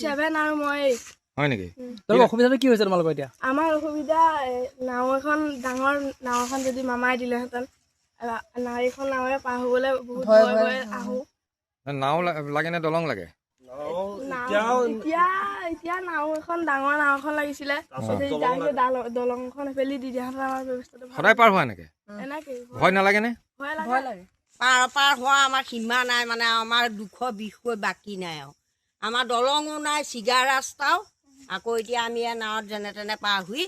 7 আৰু মই 8 হয় নেকি তোৰ অসুবিধাটো কি হৈছে তোমালোকৰ এতিয়া আমাৰ অসুবিধা নাও এখন ডাঙৰ নাও এখন যদি মামাই দিলেহেঁতেন নাওখন নাৱেৰে পাৰ হ'বলৈ বহুত ভয় আহো নাও লাগে নে দলং লাগে এতিয়া নাও এখন ডাঙৰ নাও এখন লাগিছিলে দলংখন এফালি দি দিয়াহেঁতেন আমাৰ ব্যৱস্থাটো সদায় পাৰ হোৱা এনেকে ভয় নালাগে নে ভয় লাগে পাৰ হোৱা আমাৰ সীমা নাই মানে আমাৰ দুখ বিষয় বাকী নাই আৰু আমাৰ দলঙো নাই চিগা ৰাস্তাও আকৌ এতিয়া আমি নাৱত যেনে তেনে পাৰ হৈ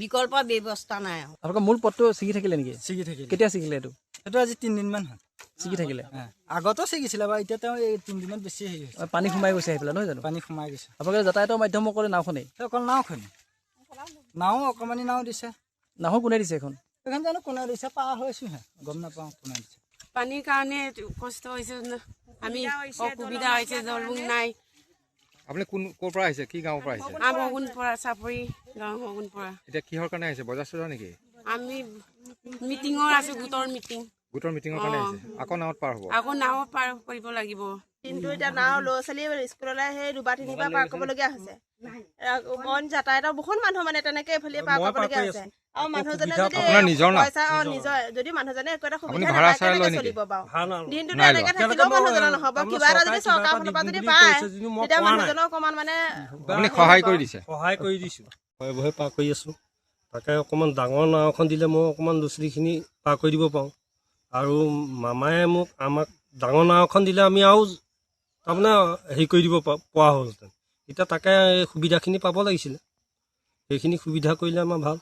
বিকল্প ব্যৱস্থা নাই আৰু আপোনালোকৰ মূল পথটো ছিগি থাকিলে নেকি ছিগি থাকিলে কেতিয়া ছিগিলে এইটো এইটো আজি 3 দিনমান হ'ল ছিগি থাকিলে আগতো ছিগিছিলে বাৰু এতিয়া তেওঁ এই 3 দিনত বেছি হেৰি হৈছে পানী সোমাই গৈছে আহি পেলাই নহয় জানো পানী সোমাই গৈছে আপোনালোকে যাতায়াতৰ মাধ্যম কৰে নাওখনেই অকল নাওখনি নাও অকণমানি নাও দিছে নাও কোনে দিছে এখন এইখন জানো কোনে দিছে পাৰ হৈছোহে গম নাপাওঁ কোনে দিছে পানীৰ কাৰণে কষ্ট হৈছে আমি অসুবিধা হৈছে জলবুং নাই আপুনি কোন ক'ৰ পৰা আহিছে কি গাঁৱৰ পৰা আহিছে আমগুণ পৰা চাপৰি গাঁও হগুণ পৰা এতিয়া কিহৰ কাৰণে আহিছে বজাৰ চজাৰ নেকি আমি মিটিঙৰ আছো গোটৰ মিটিঙৰ কাৰণে আহিছে আকৌ নাৱত পাৰ হ'ব আকৌ নাৱত পাৰ কৰিব লাগিব কিন্তু এতিয়া নাও ল'ৰা ছোৱালী স্কুললৈ সেই 2-3 বাৰ পাৰ কৰিবলগীয়া হৈছে অইন যাতায়াতৰ বহুত মানুহ মানে তেনেকে এইফালে পাৰ কৰিবলগীয়া হৈছে আৰু মানুহজনে যদি পইচা নিজৰ যদি মানুহজনে একো এটা সুবিধা নাপায় কেনেকে চলিব বাৰু দিনটোতে এনেকে থাকিলেও মানুহজনৰ নহ'ব কিবা এটা যদি চৰকাৰৰ ফালৰ পৰা যদি পায় তেতিয়া মানুহজনৰ অকণমান মানে আপুনি সহায় কৰি দিছে সহায় কৰি দিছোঁ ভয়ে ভয়ে পাৰ কৰি আছোঁ তাকে অকণমান ডাঙৰ নাও এখন দিলে মই অকণমান ল'ৰা ছোৱালীখিনি পাৰ কৰি দিব পাৰোঁ আৰু মামায়ে আমাক ডাঙৰ নাও এখন দিলে আমি আৰু তাৰমানে হেৰি কৰি দিব পৰা হ'লহেঁতেন এতিয়া তাকে সুবিধাখিনি পাব লাগিছিলে সেইখিনি সুবিধা কৰিলে আমাৰ ভাল